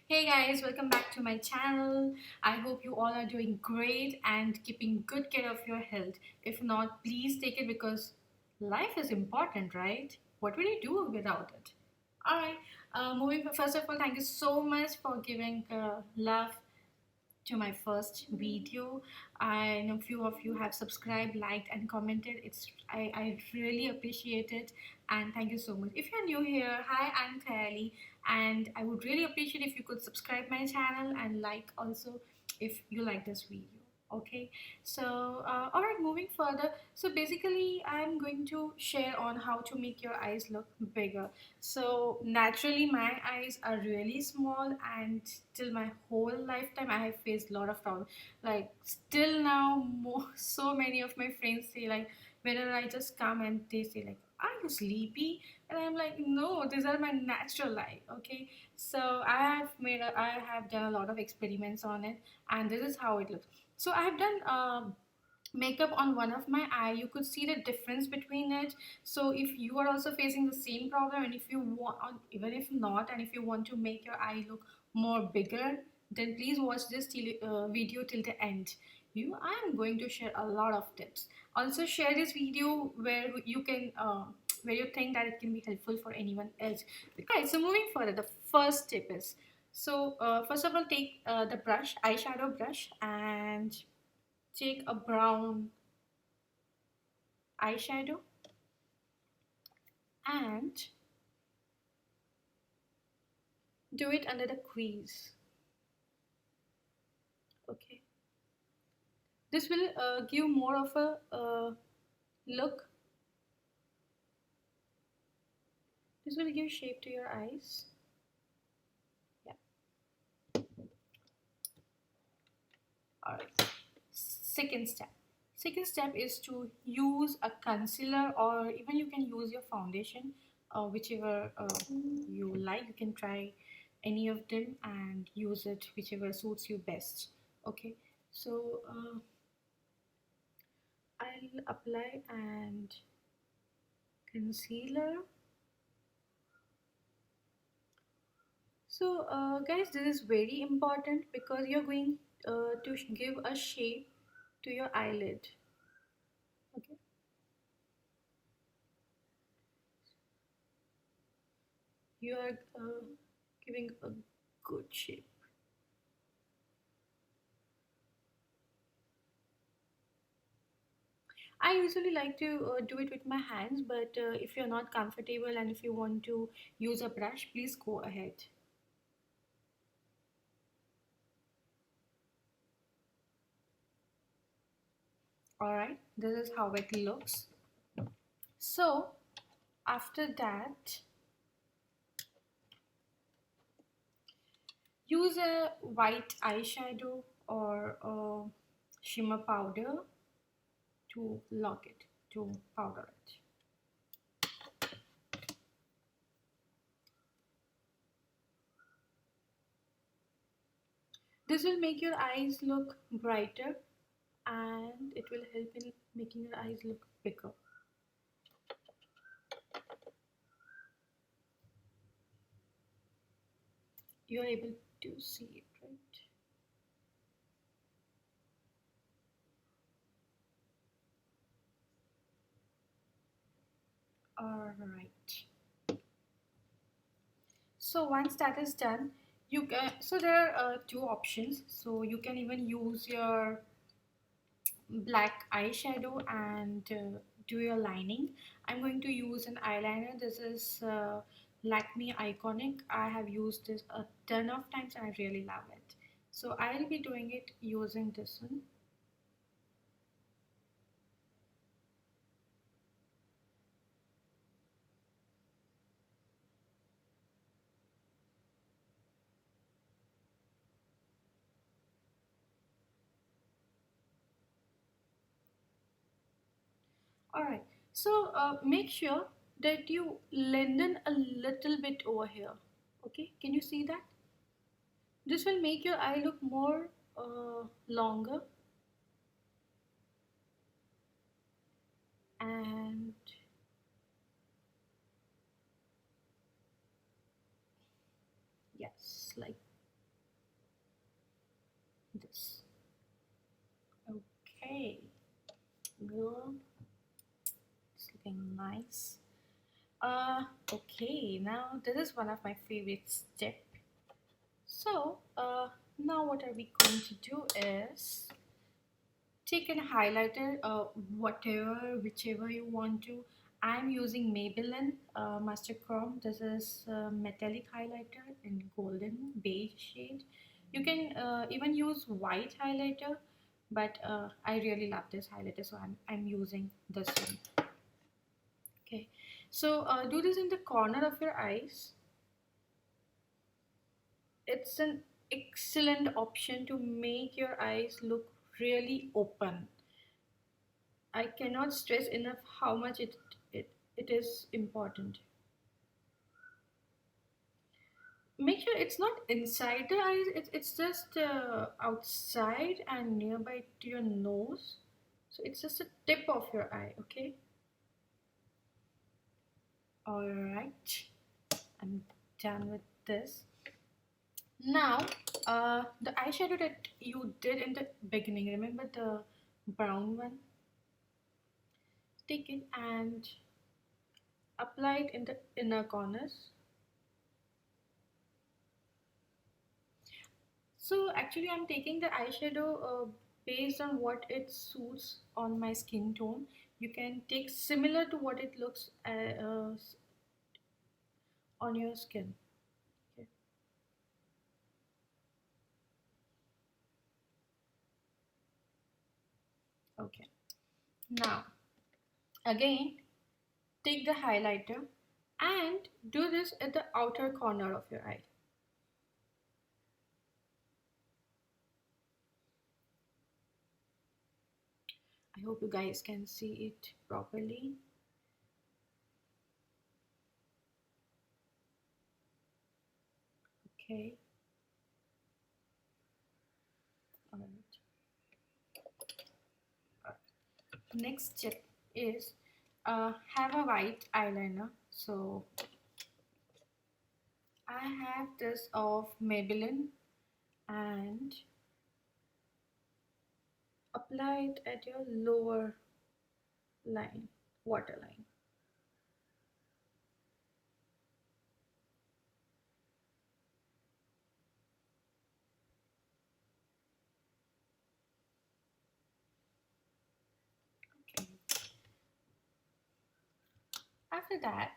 Hey guys, welcome back to my channel. I hope you all are doing great and keeping good care of your health. If not, please take it because life is important, right? What will you do without it? Alright, moving first of all, thank you so much for giving love to my first video. I know few of you have subscribed, liked, and commented. I really appreciate it, and thank you so much. If you're new here, hi, I'm Khayali, and I would really appreciate if you could subscribe my channel and like also if you like this video. Okay, so all right, moving further. So basically, I'm going to share on how to make your eyes look bigger. So naturally, my eyes are really small, and till my whole lifetime, I have faced a lot of problems. Like still now, so many of my friends say like, whenever I just come and they say like, "Are you sleepy?" And I'm like, "No, these are my natural eye." Okay, so I have done a lot of experiments on it, and this is how it looks. So I have done. Makeup on one of my eye, you could see the difference between it. So if you are also facing the same problem, and if you want, even if not, and if you want to make your eye look more bigger, then please watch this video till the end. I am going to share a lot of tips. Also share this video where you can where you think that it can be helpful for anyone else. Right, so moving further, the first tip is, so first of all, take the brush, eyeshadow brush, and take a brown eyeshadow and do it under the crease. Okay, this will give more of a look. This will give shape to your eyes. Yeah. All right. Second step is to use a concealer, or even you can use your foundation, whichever you like. You can try any of them and use it whichever suits you best. Okay, so I'll apply and concealer. So guys, this is very important because you're going to give a shape to your eyelid. Okay, you are giving a good shape. I usually like to do it with my hands, but if you're not comfortable and if you want to use a brush, please go ahead. Alright, this is how it looks. So after that, use a white eyeshadow or a shimmer powder to lock it, to powder it. This will make your eyes look brighter, and it will help in making your eyes look bigger. You are able to see it, right? Alright. So once that is done, you can, so there are two options. So you can even use your black eyeshadow and do your lining. I'm going to use an eyeliner. This is Lakme Eyeconic. I have used this a ton of times and I really love it. So I'll be doing it using this one. Alright, so make sure that you lengthen a little bit over here. Okay, can you see that? This will make your eye look more longer, and yes, like Okay, now this is one of my favorite steps. So, now what are we going to do is take a highlighter, whichever you want to. I'm using Maybelline Master Chrome. This is metallic highlighter in golden beige shade. You can even use white highlighter, but I really love this highlighter, so I'm using this one. Okay, so do this in the corner of your eyes. It's an excellent option to make your eyes look really open. I cannot stress enough how much it is important. Make sure it's not inside the eyes, it's just outside and nearby to your nose. So it's just a tip of your eye, okay? Alright, I'm done with this. Now, the eyeshadow that you did in the beginning, remember the brown one? Take it and apply it in the inner corners. So actually I'm taking the eyeshadow based on what it suits on my skin tone. You can take similar to what it looks on your skin. Okay. Okay. Now again take the highlighter and do this at the outer corner of your eye. I hope you guys can see it properly. Okay. All right. Next step is have a white eyeliner. So I have this of Maybelline and apply it at your lower line, waterline. Okay. After that,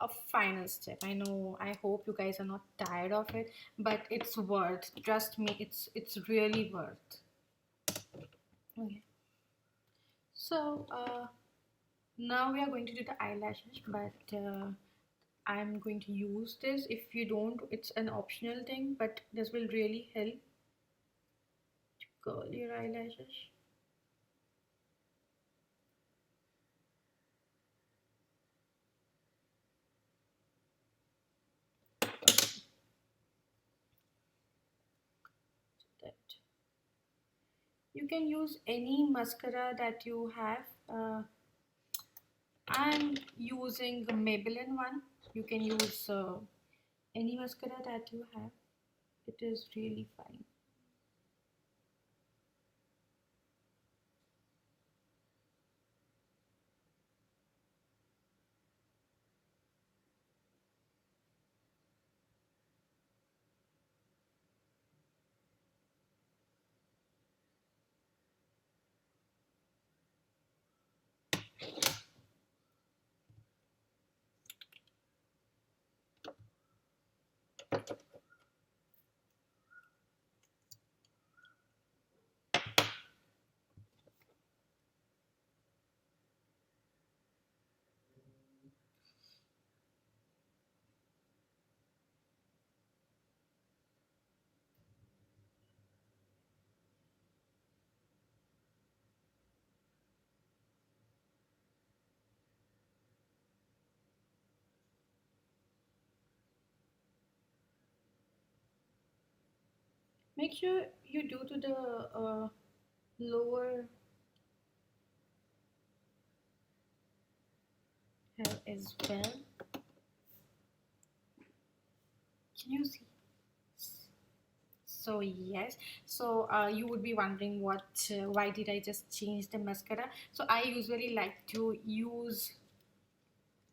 a final step. I hope you guys are not tired of it, but it's worth. Trust me, it's really worth. Okay. So now we are going to do the eyelashes, but I'm going to use this. If you don't, it's an optional thing, but this will really help to curl your eyelashes. That you can use any mascara that you have. I'm using the Maybelline one. You can use any mascara that you have. It is really fine. Make sure you do to the lower hair as well. Can you see? So yes, so you would be wondering why did I just change the mascara? So I usually like to use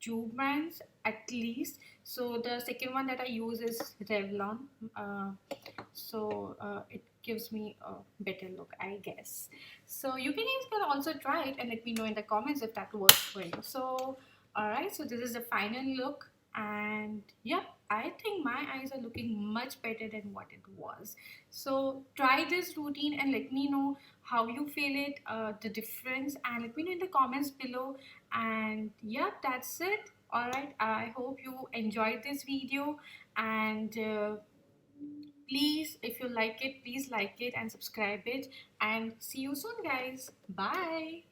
tube brands at least. So the second one that I use is Revlon. Uh, it gives me a better look, I guess. So you guys can also try it and let me know in the comments if that works for you. So alright, so this is the final look, and yep, I think my eyes are looking much better than what it was. So try this routine and let me know how you feel it, the difference, and let me know in the comments below. And yep, that's it. Alright, I hope you enjoyed this video, and please, if you like it, please like it and subscribe it, and see you soon guys. Bye.